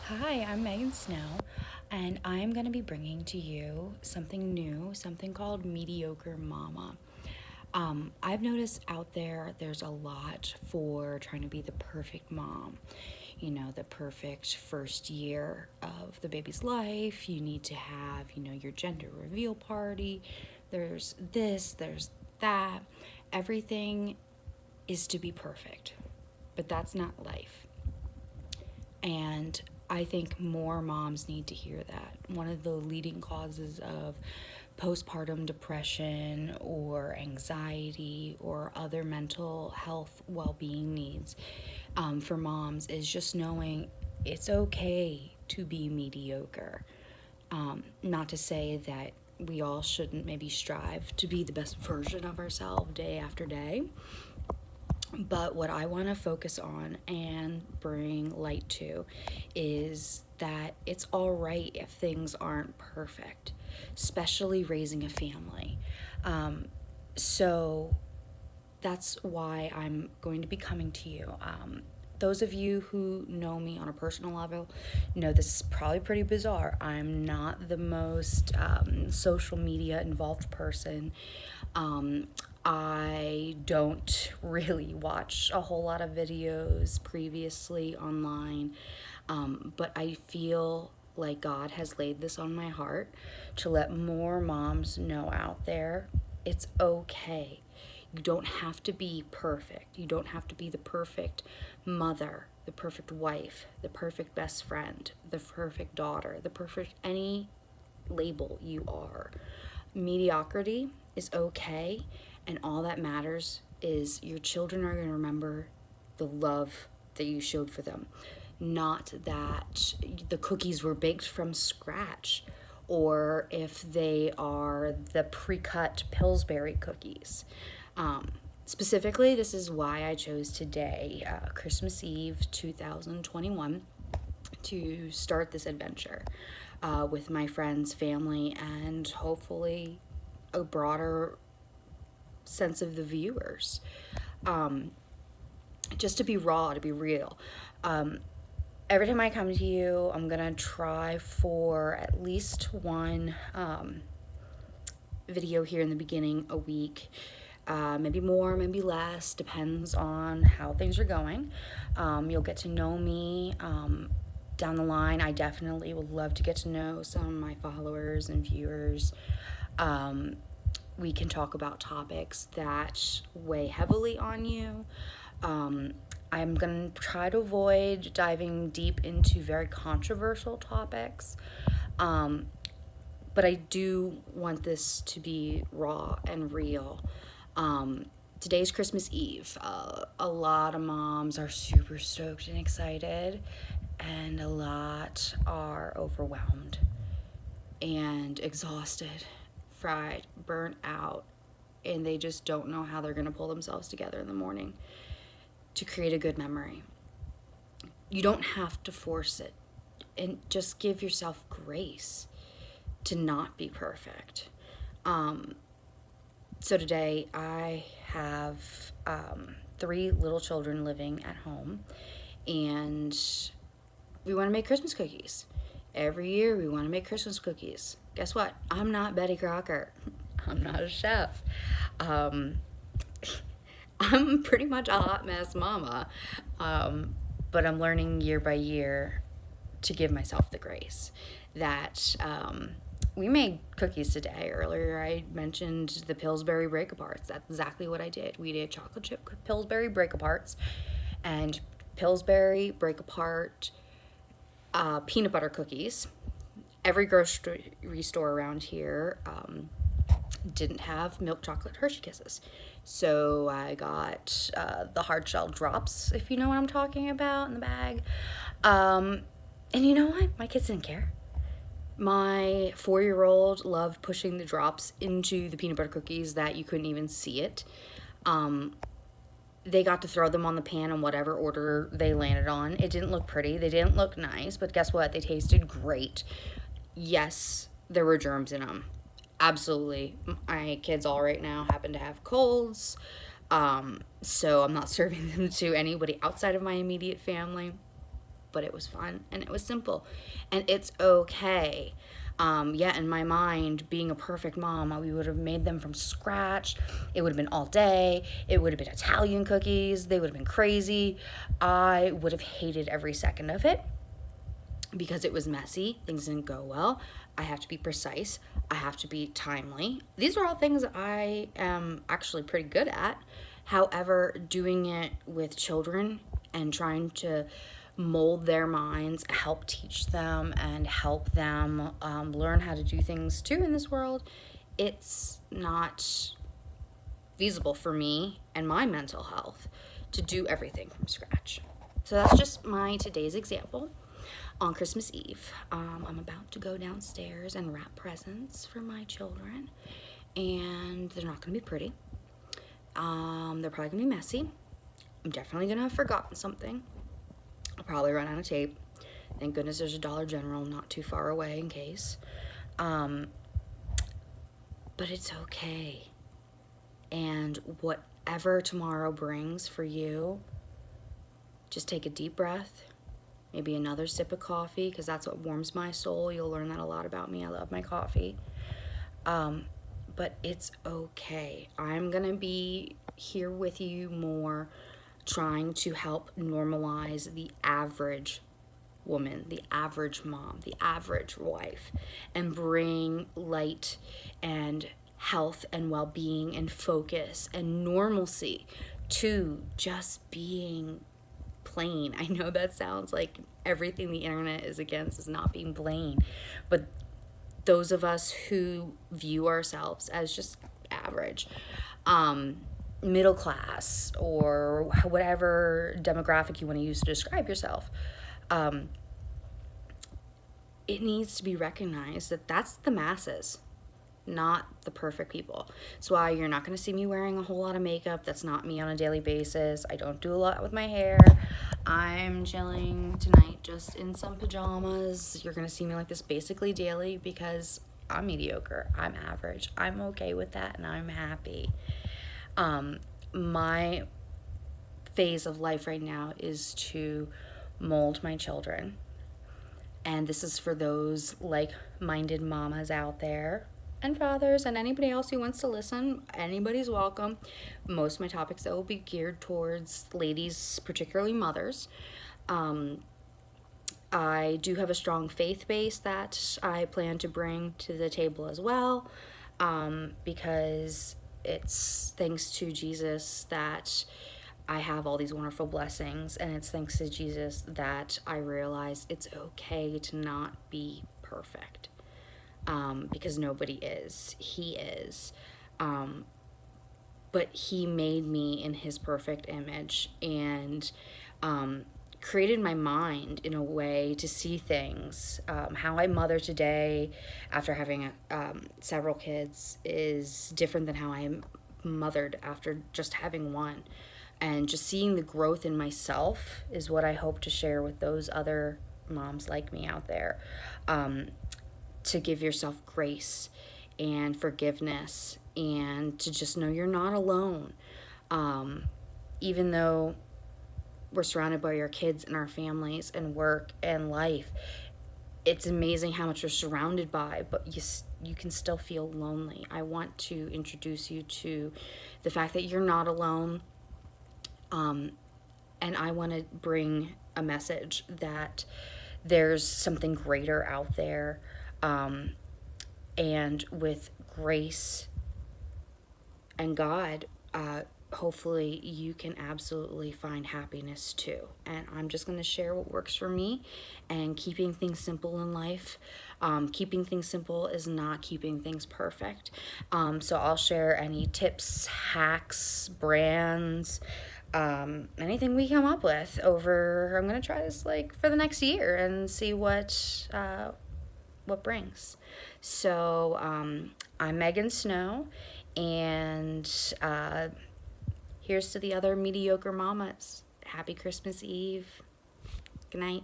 Hi, I'm Megan Snow, and I'm going to be bringing to you something new, something called Mediocre Mama. I've noticed out there's a lot for trying to be the perfect mom. The perfect first year of the baby's life. You need to have, your gender reveal party. There's this, there's that. Everything is to be perfect, but that's not life. And I think more moms need to hear that. One of the leading causes of postpartum depression or anxiety or other mental health well being needs for moms is just knowing it's okay to be mediocre. Not to say that we all shouldn't maybe strive to be the best version of ourselves day after day. But what I want to focus on and bring light to is that it's all right if things aren't perfect, especially raising a family. So that's why I'm going to be coming to you. Those of you who know me on a personal level know this is probably pretty bizarre. I'm not the most social media involved person. I don't really watch a whole lot of videos previously online, but I feel like God has laid this on my heart to let more moms know out there it's okay. You don't have to be perfect. You don't have to be the perfect mother, the perfect wife, the perfect best friend, the perfect daughter, the perfect any label you are. Mediocrity is okay, and all that matters is your children are going to remember the love that you showed for them, not that the cookies were baked from scratch or if they are the pre-cut Pillsbury cookies. Specifically, this is why I chose today, Christmas Eve 2021, to start this adventure with my friends, family, and hopefully a broader sense of the viewers. Just to be raw, to be real. Every time I come to you, I'm going to try for at least one video here in the beginning a week. Maybe more, maybe less, depends on how things are going. You'll get to know me down the line. I definitely would love to get to know some of my followers and viewers. We can talk about topics that weigh heavily on you. I'm going to try to avoid diving deep into very controversial topics. But I do want this to be raw and real. Today's Christmas Eve. A lot of moms are super stoked and excited, and a lot are overwhelmed and exhausted, fried, burnt out, and they just don't know how they're going to pull themselves together in the morning to create a good memory. You don't have to force it, and just give yourself grace to not be perfect. So today I have 3 little children living at home, and we want to make Christmas cookies. Every year we want to make Christmas cookies. Guess what? I'm not Betty Crocker. I'm not a chef. I'm pretty much a hot mess mama, but I'm learning year by year to give myself the grace that we made cookies today. Earlier I mentioned the Pillsbury break-aparts. That's exactly what I did. We did chocolate chip Pillsbury break-aparts and Pillsbury break-apart peanut butter cookies. Every grocery store around here didn't have milk chocolate Hershey Kisses. So I got the hard shell drops, if you know what I'm talking about, in the bag. And you know what? My kids didn't care. My 4-year-old loved pushing the drops into the peanut butter cookies that you couldn't even see it. They got to throw them on the pan in whatever order they landed on. It didn't look pretty. They didn't look nice, but guess what? They tasted great. Yes, there were germs in them. Absolutely. My kids all right now happen to have colds. So I'm not serving them to anybody outside of my immediate family. but it was fun and it was simple, and it's okay. In my mind, being a perfect mom, we would have made them from scratch. It would have been all day. It would have been Italian cookies. They would have been crazy. I would have hated every second of it because it was messy. Things didn't go well. I have to be precise. I have to be timely. These are all things I am actually pretty good at. However, doing it with children and trying to mold their minds, help teach them, and help them learn how to do things too in this world, it's not feasible for me and my mental health to do everything from scratch. So that's just my today's example. On Christmas Eve, I'm about to go downstairs and wrap presents for my children, and they're not going to be pretty. They're probably going to be messy. I'm definitely going to have forgotten something. I'll probably run out of tape. Thank goodness there's a Dollar General not too far away in case. But it's okay. And whatever tomorrow brings for you, just take a deep breath. Maybe another sip of coffee, because that's what warms my soul. You'll learn that a lot about me. I love my coffee. But it's okay. I'm going to be here with you more, trying to help normalize the average woman, the average mom, the average wife, and bring light and health and well-being and focus and normalcy to just being plain. I know that sounds like everything the internet is against is not being plain, but those of us who view ourselves as just average, middle class, or whatever demographic you want to use to describe yourself, it needs to be recognized that that's the masses, not the perfect people. That's why you're not going to see me wearing a whole lot of makeup. That's not me on a daily basis. I don't do a lot with my hair. I'm chilling tonight just in some pajamas. You're going to see me like this basically daily because I'm mediocre. I'm average. I'm okay with that, and I'm happy. My phase of life right now is to mold my children. And this is for those like-minded mamas out there, and fathers, and anybody else who wants to listen. Anybody's welcome. Most of my topics, though, will be geared towards ladies, particularly mothers. I do have a strong faith base that I plan to bring to the table as well, because it's thanks to Jesus that I have all these wonderful blessings, and it's thanks to Jesus that I realize it's okay to not be perfect, because nobody is. He is. But he made me in his perfect image, and created my mind in a way to see things. How I mother today after having several kids is different than how I mothered after just having one. And just seeing the growth in myself is what I hope to share with those other moms like me out there. To give yourself grace and forgiveness, and to just know you're not alone. Even though we're surrounded by our kids and our families and work and life, it's amazing how much we're surrounded by, but you can still feel lonely. I want to introduce you to the fact that you're not alone. And I want to bring a message that there's something greater out there, and with grace and God, hopefully you can absolutely find happiness too. And I'm just going to share what works for me, and keeping things simple in life. Keeping things simple is not keeping things perfect. So I'll share any tips, hacks, brands, anything we come up with I'm going to try this for the next year and see what brings. So, I'm Megan Snow, and here's to the other mediocre mamas. Happy Christmas Eve. Good night.